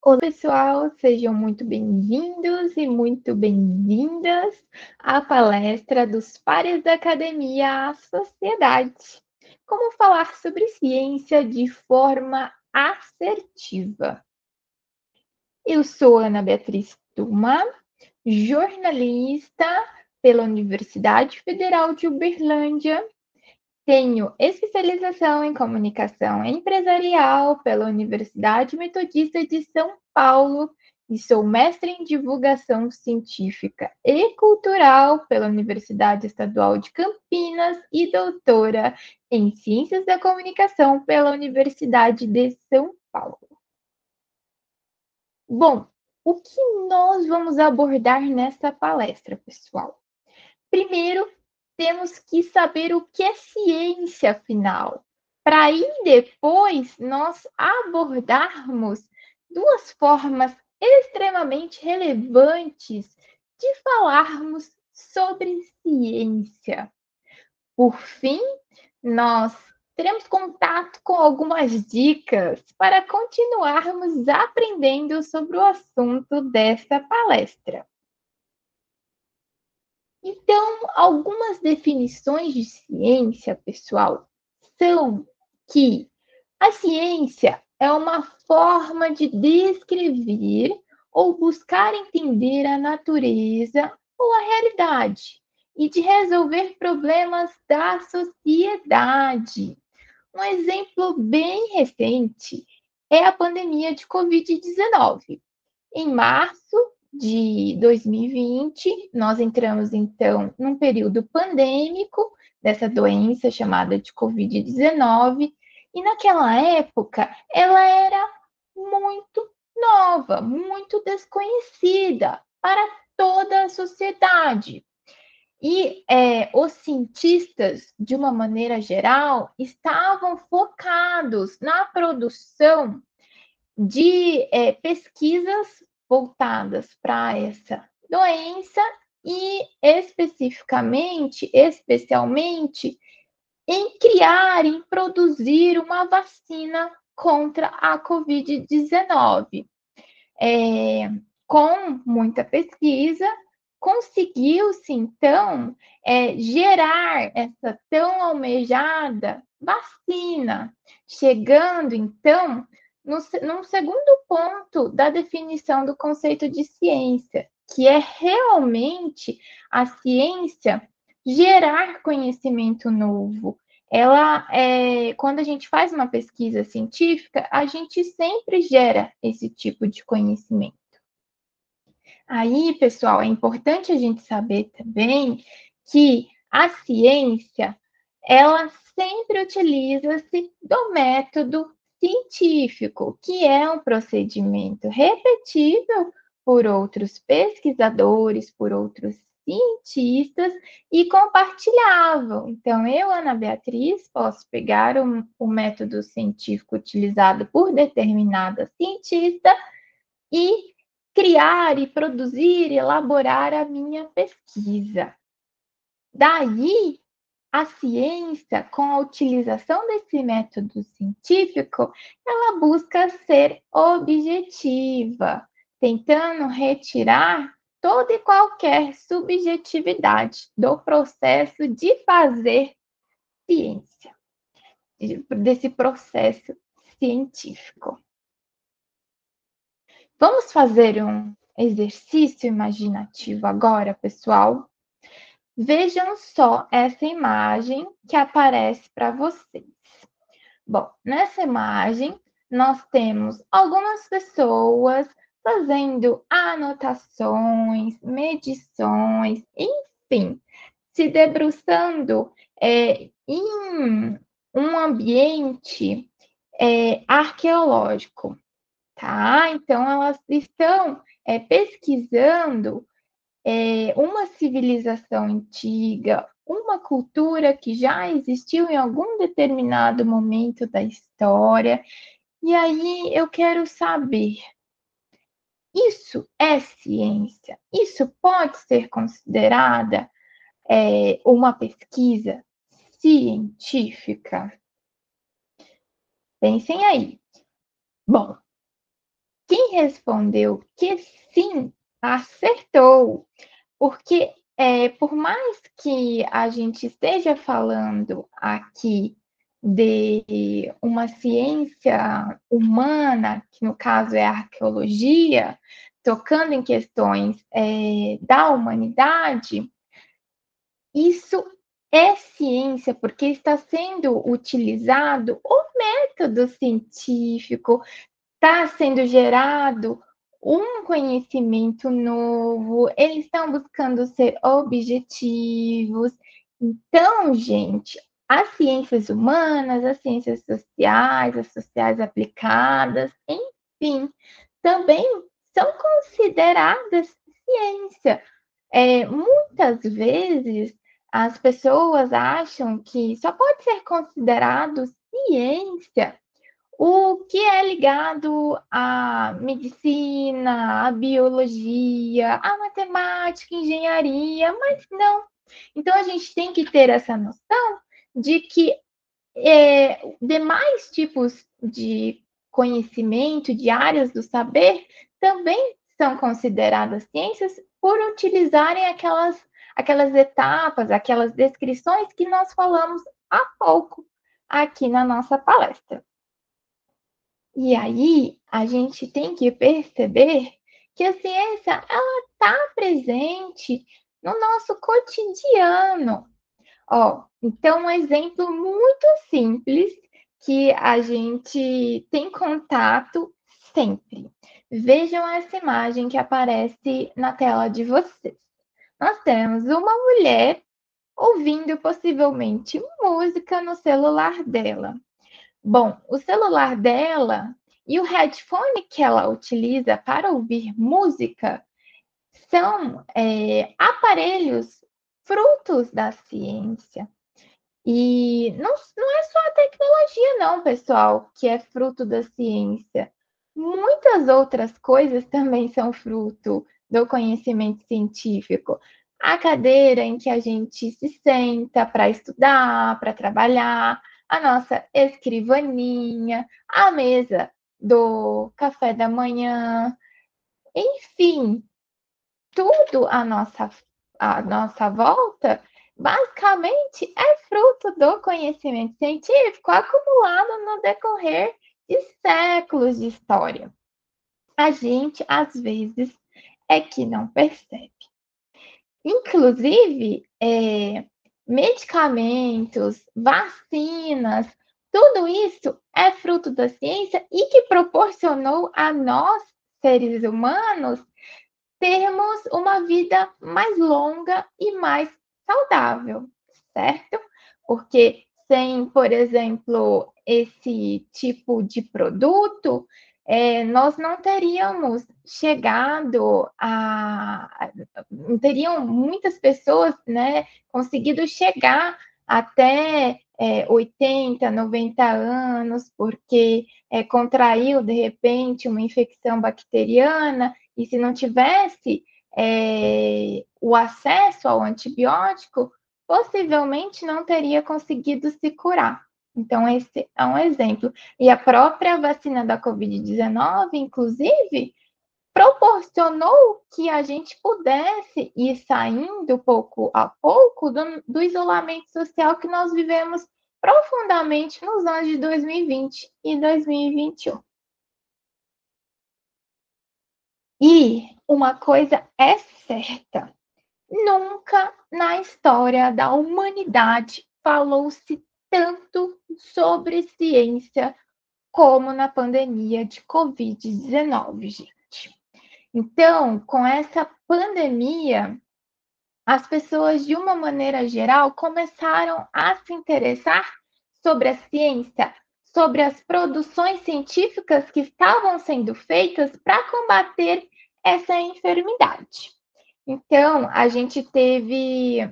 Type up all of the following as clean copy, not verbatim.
Olá, pessoal, sejam muito bem-vindos e muito bem-vindas à palestra dos pares da academia à sociedade. Como falar sobre ciência de forma assertiva? Eu sou Ana Beatriz Tuma, jornalista pela Universidade Federal de Uberlândia. Tenho especialização em comunicação empresarial pela Universidade Metodista de São Paulo e sou mestre em divulgação científica e cultural pela Universidade Estadual de Campinas e doutora em Ciências da Comunicação pela Universidade de São Paulo. Bom, o que nós vamos abordar nesta palestra, pessoal? Primeiro, temos que saber o que é ciência, afinal, para aí depois nós abordarmos duas formas extremamente relevantes de falarmos sobre ciência. Por fim, nós teremos contato com algumas dicas para continuarmos aprendendo sobre o assunto desta palestra. Então, algumas definições de ciência, pessoal, são que a ciência é uma forma de descrever ou buscar entender a natureza ou a realidade e de resolver problemas da sociedade. Um exemplo bem recente é a pandemia de Covid-19. Em março de 2020, nós entramos então num período pandêmico dessa doença chamada de Covid-19, e naquela época ela era muito nova, muito desconhecida para toda a sociedade. E os cientistas, de uma maneira geral, estavam focados na produção de pesquisas voltadas para essa doença e especialmente, em criar, em produzir uma vacina contra a Covid-19. Com muita pesquisa, conseguiu-se, então, gerar essa tão almejada vacina, chegando, então, num segundo ponto da definição do conceito de ciência, que é realmente a ciência gerar conhecimento novo. Quando a gente faz uma pesquisa científica, a gente sempre gera esse tipo de conhecimento. Aí, pessoal, é importante a gente saber também que a ciência, ela sempre utiliza-se do método científico, que é um procedimento repetível por outros pesquisadores, por outros cientistas e compartilhável. Então, eu, Ana Beatriz, posso pegar o método científico utilizado por determinada cientista e criar e produzir, elaborar a minha pesquisa. Daí, a ciência, com a utilização desse método científico, ela busca ser objetiva, tentando retirar toda e qualquer subjetividade do processo de fazer ciência, desse processo científico. Vamos fazer um exercício imaginativo agora, pessoal? Vejam só essa imagem que aparece para vocês. Bom, nessa imagem, nós temos algumas pessoas fazendo anotações, medições, enfim, se debruçando em um ambiente arqueológico, tá? Então, elas estão pesquisando uma civilização antiga, uma cultura que já existiu em algum determinado momento da história. E aí eu quero saber, isso é ciência? Isso pode ser considerada uma pesquisa científica? Pensem aí. Bom, quem respondeu que sim, acertou. Porque, por mais que a gente esteja falando aqui de uma ciência humana, que no caso é a arqueologia, tocando em questões, da humanidade, isso é ciência, porque está sendo utilizado o método científico, está sendo gerado um conhecimento novo, eles estão buscando ser objetivos. Então, gente, as ciências humanas, as sociais aplicadas, enfim, também são consideradas ciência. Muitas vezes as pessoas acham que só pode ser considerado ciência o que é ligado à medicina, à biologia, à matemática, engenharia, mas não. Então a gente tem que ter essa noção de que demais tipos de conhecimento, de áreas do saber, também são consideradas ciências por utilizarem aquelas etapas, aquelas descrições que nós falamos há pouco aqui na nossa palestra. E aí, a gente tem que perceber que a ciência, ela está presente no nosso cotidiano. Ó, então um exemplo muito simples que a gente tem contato sempre. Vejam essa imagem que aparece na tela de vocês. Nós temos uma mulher ouvindo possivelmente música no celular dela. Bom, o celular dela e o headphone que ela utiliza para ouvir música são aparelhos frutos da ciência. E não é só a tecnologia, não, pessoal, que é fruto da ciência. Muitas outras coisas também são fruto do conhecimento científico. A cadeira em que a gente se senta para estudar, para trabalhar, a nossa escrivaninha, a mesa do café da manhã, enfim, tudo à nossa volta, basicamente é fruto do conhecimento científico acumulado no decorrer de séculos de história. A gente, às vezes, é que não percebe. Inclusive, medicamentos, vacinas, tudo isso é fruto da ciência e que proporcionou a nós, seres humanos, termos uma vida mais longa e mais saudável, certo? Porque sem, por exemplo, esse tipo de produto, nós não teríamos chegado a. Não teriam muitas pessoas, né, conseguido chegar até 80, 90 anos, porque contraiu, de repente, uma infecção bacteriana e se não tivesse o acesso ao antibiótico, possivelmente não teria conseguido se curar. Então, esse é um exemplo. E a própria vacina da Covid-19, inclusive, proporcionou que a gente pudesse ir saindo pouco a pouco do isolamento social que nós vivemos profundamente nos anos de 2020 e 2021. E uma coisa é certa: nunca na história da humanidade falou-se tanto sobre ciência como na pandemia de Covid-19, gente. Então, com essa pandemia, as pessoas, de uma maneira geral, começaram a se interessar sobre a ciência, sobre as produções científicas que estavam sendo feitas para combater essa enfermidade. Então, a gente teve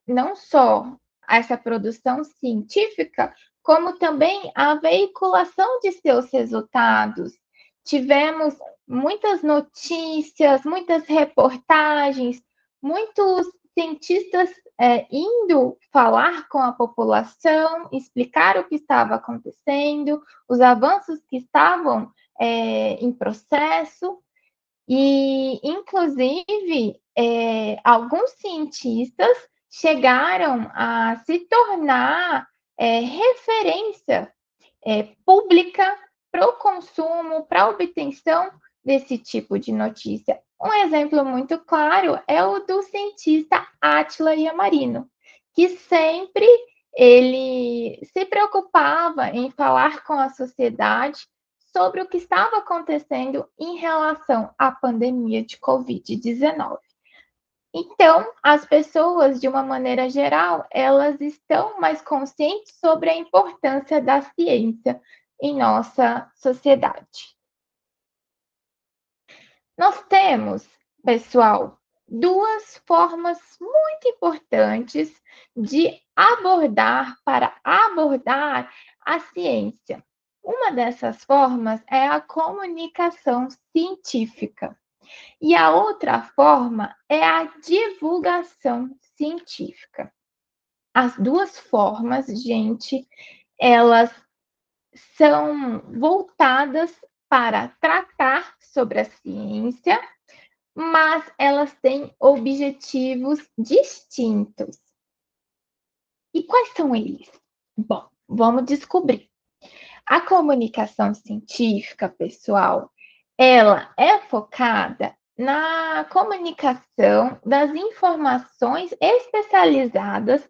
não só essa produção científica, como também a veiculação de seus resultados. Tivemos muitas notícias, muitas reportagens, muitos cientistas indo falar com a população, explicar o que estava acontecendo, os avanços que estavam em processo, e, inclusive, alguns cientistas chegaram a se tornar referência pública para o consumo, para a obtenção desse tipo de notícia. Um exemplo muito claro é o do cientista Átila Yamarino, que sempre ele se preocupava em falar com a sociedade sobre o que estava acontecendo em relação à pandemia de Covid-19. Então, as pessoas, de uma maneira geral, elas estão mais conscientes sobre a importância da ciência em nossa sociedade. Nós temos, pessoal, duas formas muito importantes de para abordar a ciência. Uma dessas formas é a comunicação científica. E a outra forma é a divulgação científica. As duas formas, gente, elas são voltadas para tratar sobre a ciência, mas elas têm objetivos distintos. E quais são eles? Bom, vamos descobrir. A comunicação científica, pessoal, ela é focada na comunicação das informações especializadas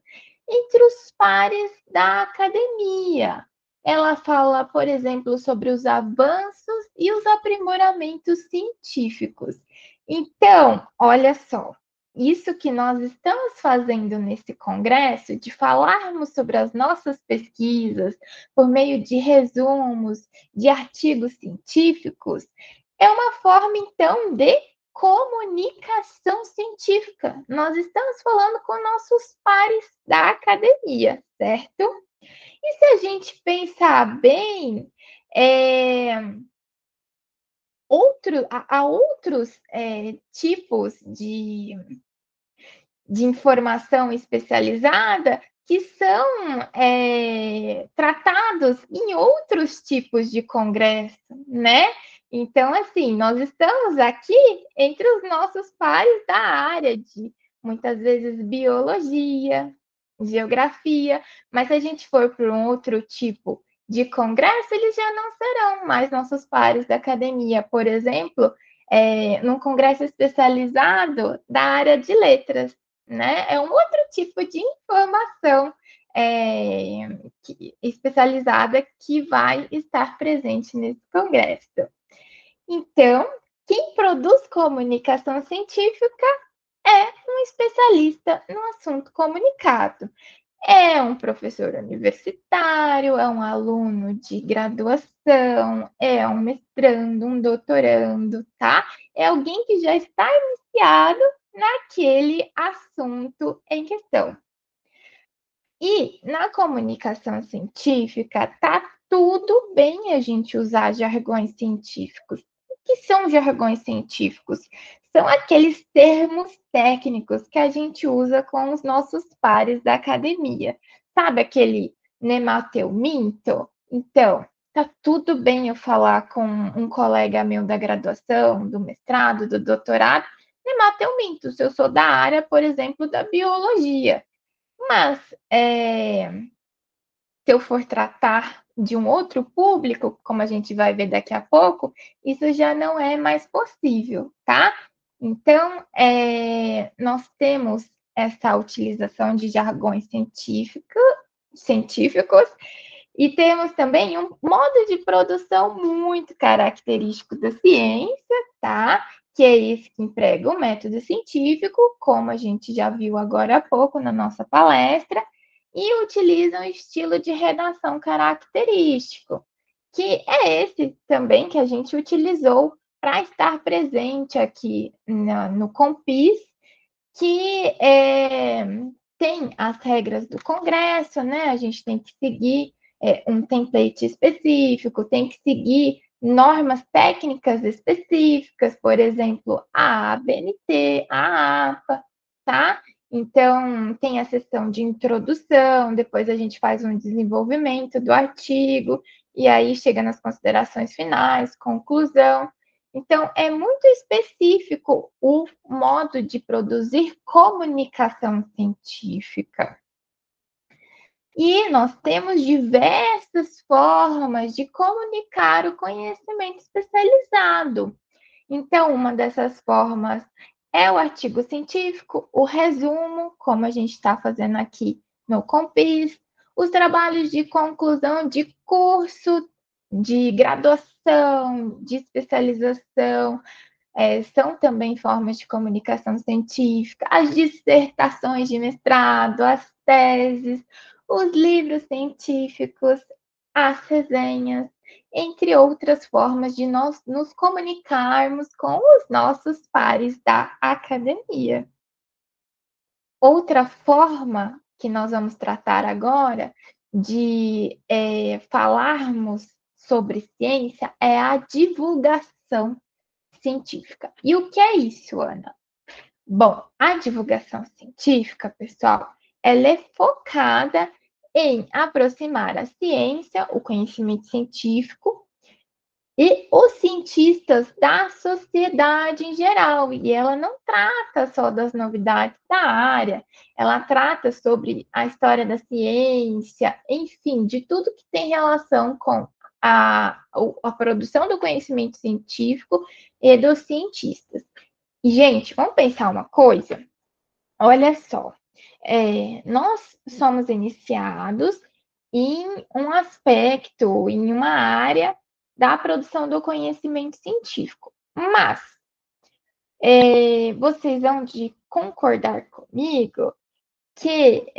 entre os pares da academia. Ela fala, por exemplo, sobre os avanços e os aprimoramentos científicos. Então, olha só, isso que nós estamos fazendo nesse congresso, de falarmos sobre as nossas pesquisas por meio de resumos, de artigos científicos, é uma forma, então, de comunicação científica. Nós estamos falando com nossos pares da academia, certo? E se a gente pensar bem, há outros tipos de informação especializada que são tratados em outros tipos de congresso, né? Então, assim, nós estamos aqui entre os nossos pares da área de, muitas vezes, biologia, geografia, mas se a gente for para um outro tipo de congresso, eles já não serão mais nossos pares da academia. Por exemplo, num congresso especializado da área de letras, né? É um outro tipo de informação especializada que vai estar presente nesse congresso. Então, quem produz comunicação científica é um especialista no assunto comunicado. É um professor universitário, é um aluno de graduação, é um mestrando, um doutorando, tá? É alguém que já está iniciado naquele assunto em questão. E na comunicação científica, tá tudo bem a gente usar jargões científicos. O que são jargões científicos? São aqueles termos técnicos que a gente usa com os nossos pares da academia. Sabe aquele nemateuminto? Então, tá tudo bem eu falar com um colega meu da graduação, do mestrado, do doutorado, nemateuminto, se eu sou da área, por exemplo, da biologia. Mas, se eu for tratar de um outro público, como a gente vai ver daqui a pouco, isso já não é mais possível, tá? Então, nós temos essa utilização de jargões científicos e temos também um modo de produção muito característico da ciência, tá? Que é esse que emprega o método científico, como a gente já viu agora há pouco na nossa palestra, e utiliza um estilo de redação característico, que é esse também que a gente utilizou para estar presente aqui no Compis, que tem as regras do Congresso, né? A gente tem que seguir um template específico, tem que seguir normas técnicas específicas, por exemplo, a ABNT, a APA, tá? Então, tem a sessão de introdução, depois a gente faz um desenvolvimento do artigo, e aí chega nas considerações finais, conclusão. Então, é muito específico o modo de produzir comunicação científica. E nós temos diversas formas de comunicar o conhecimento especializado. Então, uma dessas formas é o artigo científico, o resumo, como a gente está fazendo aqui no Compis, os trabalhos de conclusão de curso, de graduação, de especialização, são também formas de comunicação científica, as dissertações de mestrado, as teses, os livros científicos, as resenhas, entre outras formas de nós nos comunicarmos com os nossos pares da academia. Outra forma que nós vamos tratar agora de falarmos sobre ciência é a divulgação científica. E o que é isso, Ana? Bom, a divulgação científica, pessoal, ela é focada em aproximar a ciência, o conhecimento científico, e os cientistas da sociedade em geral. E ela não trata só das novidades da área, ela trata sobre a história da ciência, enfim, de tudo que tem relação com a produção do conhecimento científico e dos cientistas. E, gente, vamos pensar uma coisa? Olha só, nós somos iniciados em um aspecto, em uma área da produção do conhecimento científico. Mas vocês vão de concordar comigo que,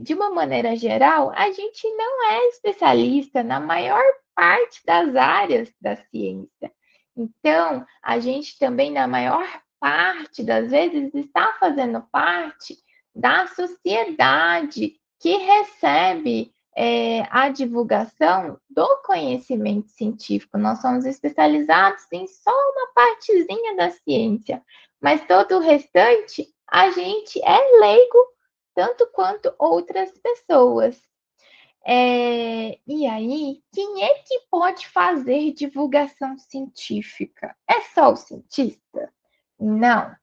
de uma maneira geral, a gente não é especialista na maior parte das áreas da ciência. Então, a gente também, na maior parte das vezes, está fazendo parte da sociedade que recebe a divulgação do conhecimento científico. Nós somos especializados em só uma partezinha da ciência, mas todo o restante, a gente é leigo tanto quanto outras pessoas. E aí, quem é que pode fazer divulgação científica? É só o cientista? Não.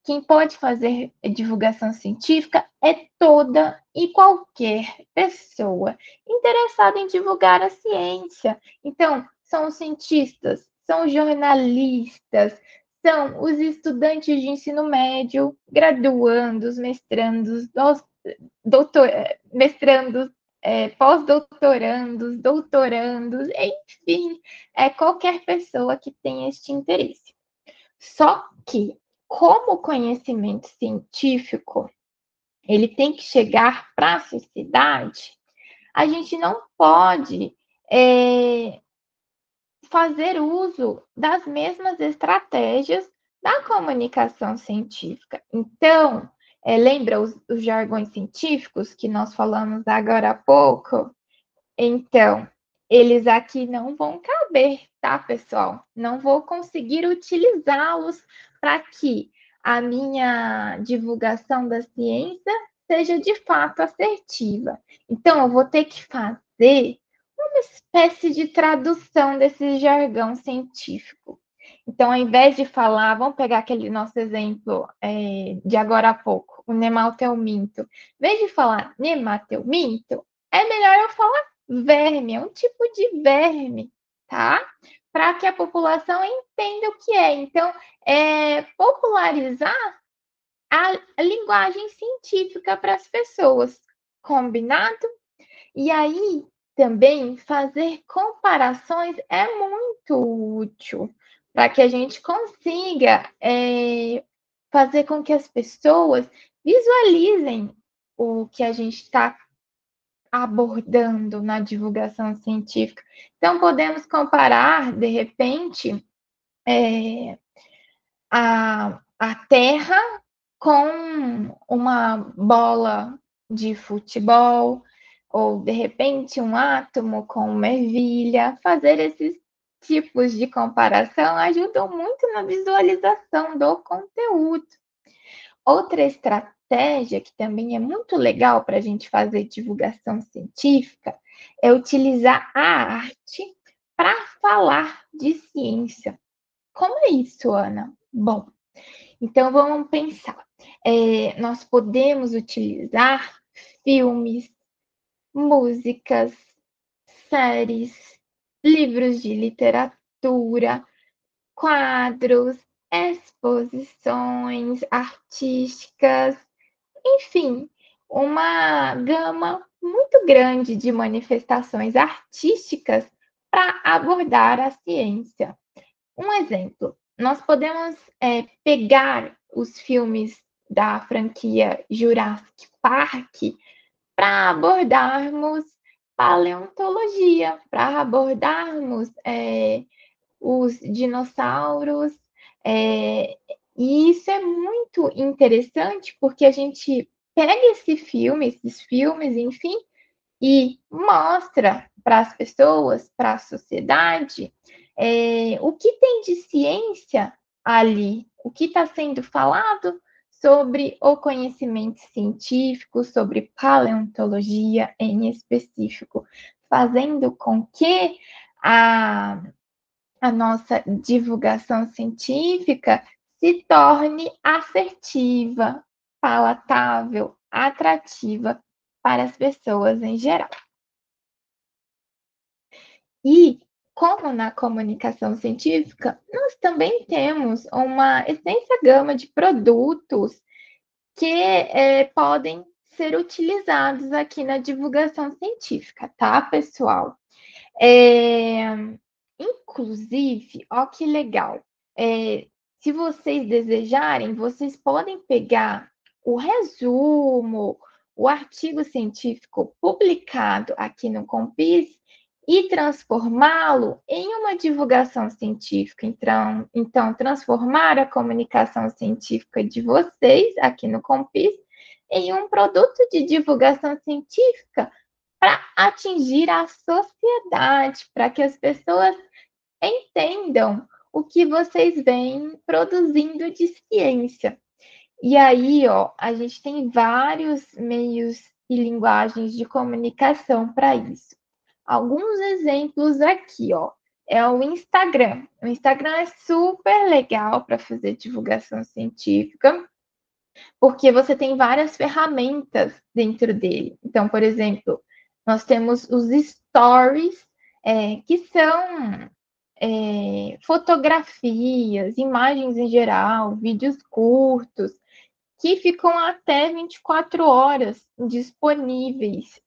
Quem pode fazer divulgação científica é toda e qualquer pessoa interessada em divulgar a ciência. Então, são os cientistas, são os jornalistas, são os estudantes de ensino médio, graduandos, mestrandos, mestrandos, pós-doutorandos, doutorandos, enfim, qualquer pessoa que tenha este interesse. Só que, como o conhecimento científico ele tem que chegar para a sociedade, a gente não pode fazer uso das mesmas estratégias da comunicação científica. Então, lembra os jargões científicos que nós falamos agora há pouco? Então, eles aqui não vão caber, tá, pessoal? Não vou conseguir utilizá-los para que a minha divulgação da ciência seja de fato assertiva. Então, eu vou ter que fazer uma espécie de tradução desse jargão científico. Então, ao invés de falar, vamos pegar aquele nosso exemplo de agora há pouco, o nemateuminto. Em vez de falar nemateuminto, é melhor eu falar verme, é um tipo de verme, tá? Para que a população entenda o que é. Então, popularizar a linguagem científica para as pessoas, combinado? E aí, também, fazer comparações é muito útil para que a gente consiga fazer com que as pessoas visualizem o que a gente está abordando na divulgação científica. Então, podemos comparar, de repente, a Terra com uma bola de futebol, ou de repente um átomo com uma ervilha. Fazer esses tipos de comparação ajudam muito na visualização do conteúdo. Outra estratégia que também é muito legal para a gente fazer divulgação científica é utilizar a arte para falar de ciência. Como é isso, Ana? Bom, então vamos pensar. Nós podemos utilizar filmes, músicas, séries, livros de literatura, quadros, exposições artísticas, enfim, uma gama muito grande de manifestações artísticas para abordar a ciência. Um exemplo, nós podemos pegar os filmes da franquia Jurassic Park para abordarmos paleontologia, para abordarmos os dinossauros. É, e isso é muito interessante porque a gente pega esses filmes, enfim, e mostra para as pessoas, para a sociedade, o que tem de ciência ali, o que está sendo falado sobre o conhecimento científico, sobre paleontologia em específico, fazendo com que a nossa divulgação científica se torne assertiva, palatável, atrativa para as pessoas em geral. E, como na comunicação científica, nós também temos uma extensa gama de produtos que podem ser utilizados aqui na divulgação científica, tá, pessoal? É, inclusive, ó que legal, se vocês desejarem, vocês podem pegar o resumo, o artigo científico publicado aqui no Compis e transformá-lo em uma divulgação científica. Então, transformar a comunicação científica de vocês aqui no Compis em um produto de divulgação científica para atingir a sociedade, para que as pessoas entendam o que vocês vêm produzindo de ciência. E aí, ó, a gente tem vários meios e linguagens de comunicação para isso. Alguns exemplos aqui, ó, é o Instagram. O Instagram é super legal para fazer divulgação científica, porque você tem várias ferramentas dentro dele. Então, por exemplo, nós temos os stories, que são fotografias, imagens em geral, vídeos curtos, que ficam até 24 horas disponíveis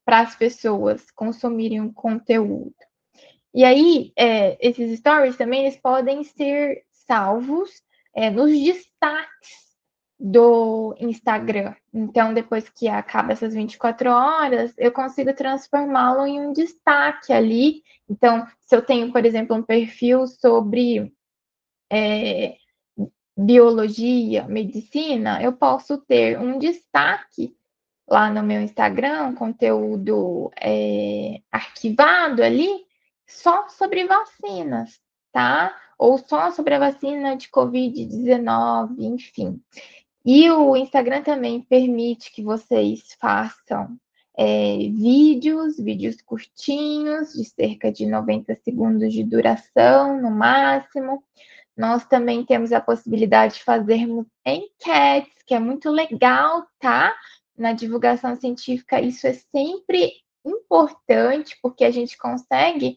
para as pessoas consumirem o conteúdo. E aí, esses stories também eles podem ser salvos nos destaques do Instagram. Então, depois que acaba essas 24 horas, eu consigo transformá-lo em um destaque ali. Então, se eu tenho, por exemplo, um perfil sobre biologia, medicina, eu posso ter um destaque lá no meu Instagram, um conteúdo arquivado ali, só sobre vacinas, tá? Ou só sobre a vacina de Covid-19, enfim. E o Instagram também permite que vocês façam vídeos curtinhos, de cerca de 90 segundos de duração, no máximo. Nós também temos a possibilidade de fazermos enquetes, que é muito legal, tá? Na divulgação científica, isso é sempre importante, porque a gente consegue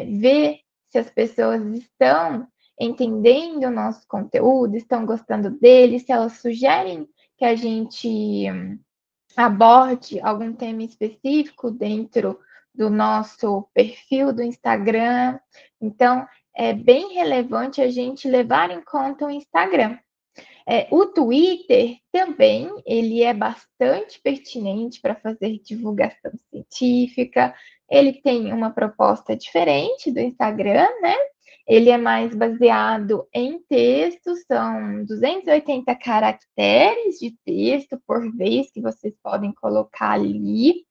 ver se as pessoas estão entendendo o nosso conteúdo, estão gostando dele, se elas sugerem que a gente aborde algum tema específico dentro do nosso perfil do Instagram. Então, é bem relevante a gente levar em conta o Instagram. O Twitter também, ele é bastante pertinente para fazer divulgação científica. Ele tem uma proposta diferente do Instagram, né? Ele é mais baseado em texto, são 280 caracteres de texto por vez que vocês podem colocar ali.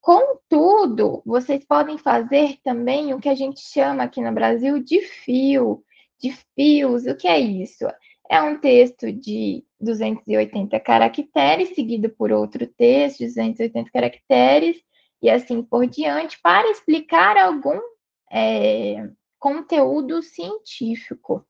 Contudo, vocês podem fazer também o que a gente chama aqui no Brasil de fios. O que é isso? É um texto de 280 caracteres, seguido por outro texto de 280 caracteres, e assim por diante, para explicar algum conteúdo científico.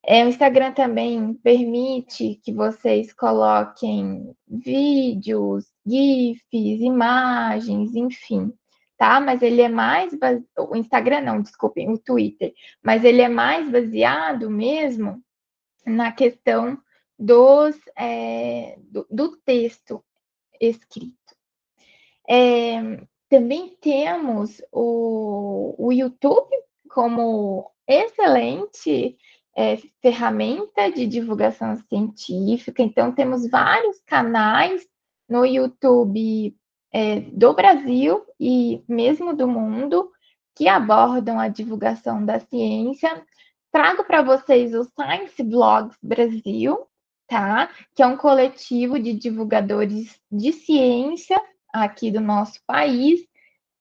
O Instagram também permite que vocês coloquem vídeos, GIFs, imagens, enfim, tá? Mas ele é mais o Instagram não, desculpem, o Twitter, mas ele é mais baseado mesmo na questão do texto escrito. Também temos o YouTube como excelente ferramenta de divulgação científica. Então, temos vários canais no YouTube do Brasil e mesmo do mundo que abordam a divulgação da ciência. Trago para vocês o Science Blogs Brasil, tá? Que é um coletivo de divulgadores de ciência aqui do nosso país,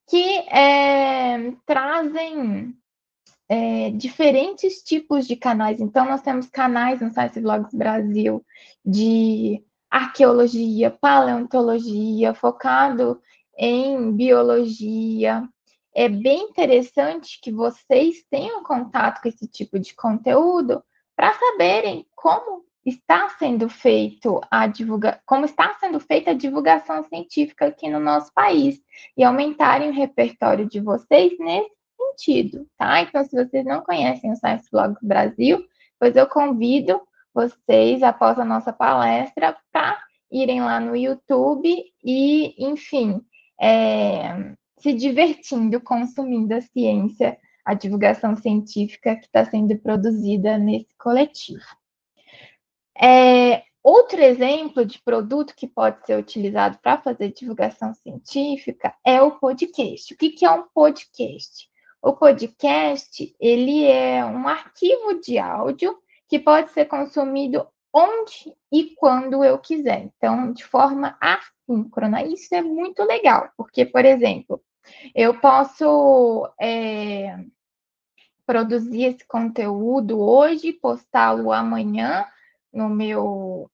que trazem diferentes tipos de canais. Então, nós temos canais no Science Vlogs Brasil de arqueologia, paleontologia, focado em biologia. É bem interessante que vocês tenham contato com esse tipo de conteúdo para saberem como está sendo como está sendo feita a divulgação científica aqui no nosso país e aumentarem o repertório de vocês nesse sentido, tá? Então, se vocês não conhecem o Science Blogs Brasil, pois eu convido vocês, após a nossa palestra, para irem lá no YouTube e, enfim, se divertindo, consumindo a ciência, a divulgação científica que está sendo produzida nesse coletivo. Outro exemplo de produto que pode ser utilizado para fazer divulgação científica é o podcast. O que é um podcast? O podcast, ele é um arquivo de áudio que pode ser consumido onde e quando eu quiser. Então, de forma assíncrona. Isso é muito legal, porque, por exemplo, eu posso produzir esse conteúdo hoje, postá-lo amanhã no meu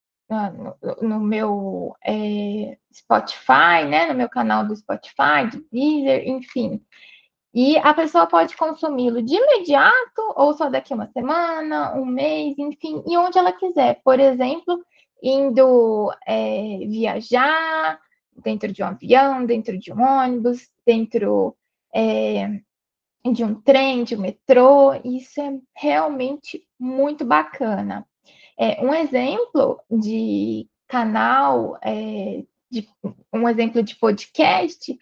Spotify, né? No meu canal do Spotify, do Deezer, enfim. E a pessoa pode consumi-lo de imediato, ou só daqui a uma semana, um mês, enfim, e onde ela quiser. Por exemplo, indo viajar dentro de um avião, dentro de um ônibus, dentro de um trem, de um metrô. Isso é realmente muito bacana. Um exemplo de canal, um exemplo de podcast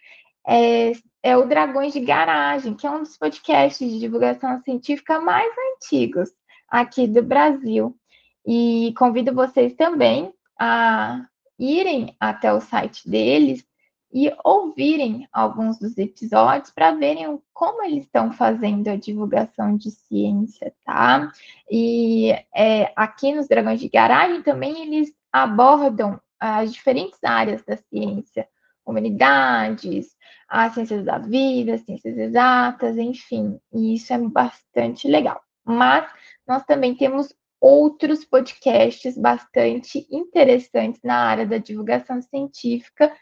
é o Dragões de Garagem, que é um dos podcasts de divulgação científica mais antigos aqui do Brasil. E convido vocês também a irem até o site deles e ouvirem alguns dos episódios para verem como eles estão fazendo a divulgação de ciência, tá? E aqui nos Dragões de Garagem também eles abordam as diferentes áreas da ciência, humanidades, as ciências da vida, as ciências exatas, enfim, e isso é bastante legal. Mas nós também temos outros podcasts bastante interessantes na área da divulgação científica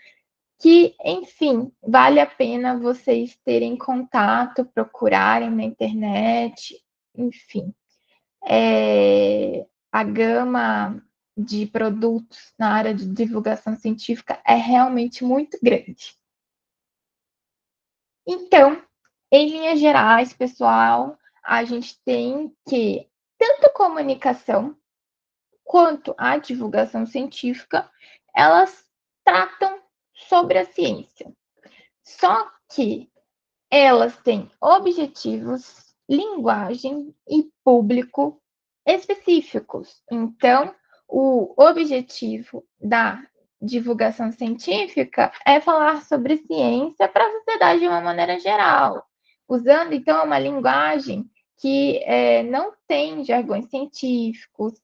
que, enfim, vale a pena vocês terem contato, procurarem na internet, enfim. A gama de produtos na área de divulgação científica é realmente muito grande. Então, em linhas gerais, pessoal, a gente tem que tanto comunicação quanto a divulgação científica, elas tratam sobre a ciência. Só que elas têm objetivos, linguagem e público específicos. Então, o objetivo da divulgação científica é falar sobre ciência para a sociedade de uma maneira geral, usando então uma linguagem que não tem jargões científicos,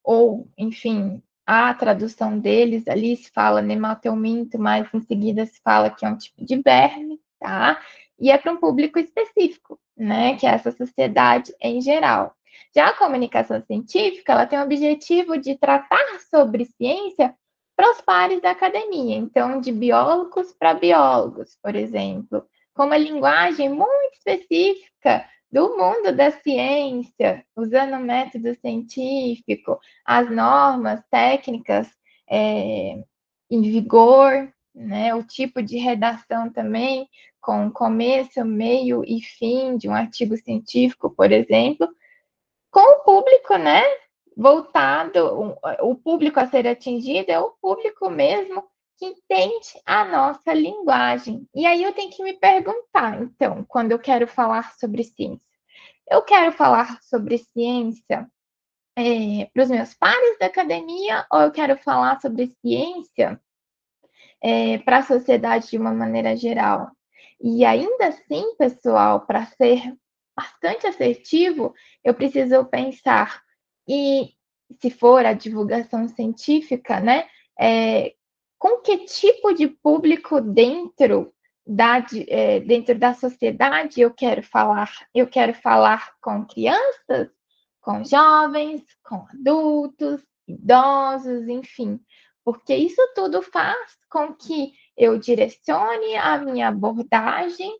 ou, enfim, a tradução deles ali se fala nemateuminto, mas em seguida se fala que é um tipo de verme, tá? E é para um público específico, né? Que é essa sociedade em geral. Já a comunicação científica, ela tem o objetivo de tratar sobre ciência para os pares da academia. Então, de biólogos para biólogos, por exemplo, com uma linguagem muito específica do mundo da ciência, usando o método científico, as normas técnicas em vigor, né? O tipo de redação também, com começo, meio e fim de um artigo científico, por exemplo, com o público, né? Voltado, o público a ser atingido é o público mesmo que entende a nossa linguagem. E aí eu tenho que me perguntar, então, quando eu quero falar sobre ciência, eu quero falar sobre ciência para os meus pares da academia ou eu quero falar sobre ciência para a sociedade de uma maneira geral? E ainda assim, pessoal, para ser bastante assertivo, eu preciso pensar, e se for a divulgação científica, né, com que tipo de público dentro da sociedade eu quero falar? Eu quero falar com crianças, com jovens, com adultos, idosos, enfim, porque isso tudo faz com que eu direcione a minha abordagem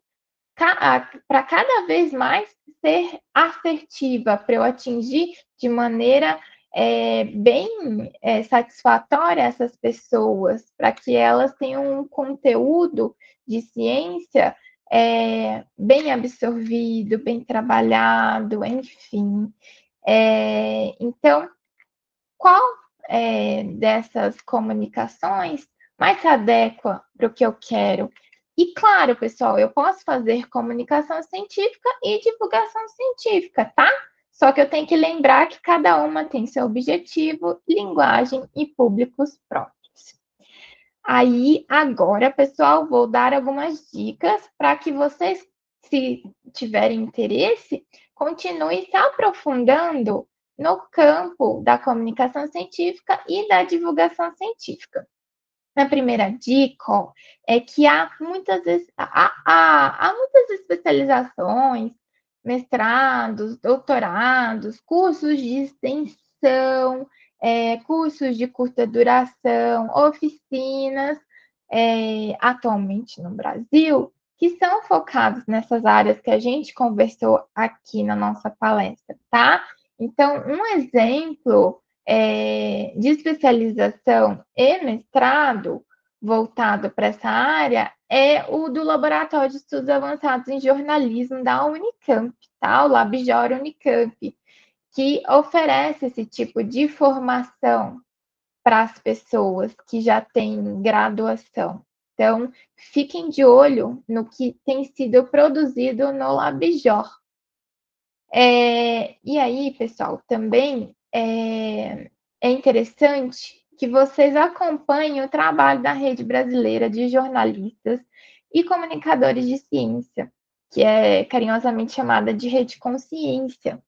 para cada vez mais ser assertiva, para eu atingir de maneira bem satisfatória essas pessoas, para que elas tenham um conteúdo de ciência bem absorvido, bem trabalhado, enfim. Então, qual dessas comunicações mais se adequa para o que eu quero? E claro, pessoal, eu posso fazer comunicação científica e divulgação científica, tá? Só que eu tenho que lembrar que cada uma tem seu objetivo, linguagem e públicos próprios. Aí, agora, pessoal, vou dar algumas dicas para que vocês, se tiverem interesse, continuem se aprofundando no campo da comunicação científica e da divulgação científica. A primeira dica é que há muitas especializações, mestrados, doutorados, cursos de extensão, cursos de curta duração, oficinas, atualmente no Brasil, que são focados nessas áreas que a gente conversou aqui na nossa palestra, tá? Então, um exemplo de especialização e mestrado voltado para essa área é o do Laboratório de Estudos Avançados em Jornalismo da Unicamp, tá? O LabJOR Unicamp, que oferece esse tipo de formação para as pessoas que já têm graduação. Então, fiquem de olho no que tem sido produzido no LabJOR. E aí, pessoal, também é interessante que vocês acompanhem o trabalho da Rede Brasileira de Jornalistas e Comunicadores de Ciência, que é carinhosamente chamada de Rede Consciência.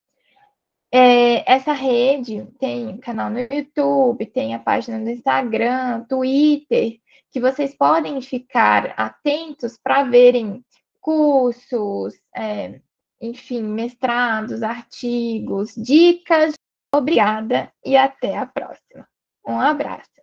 Essa rede tem canal no YouTube, tem a página no Instagram, Twitter, que vocês podem ficar atentos para verem cursos, enfim, mestrados, artigos, dicas. Obrigada e até a próxima. Um abraço.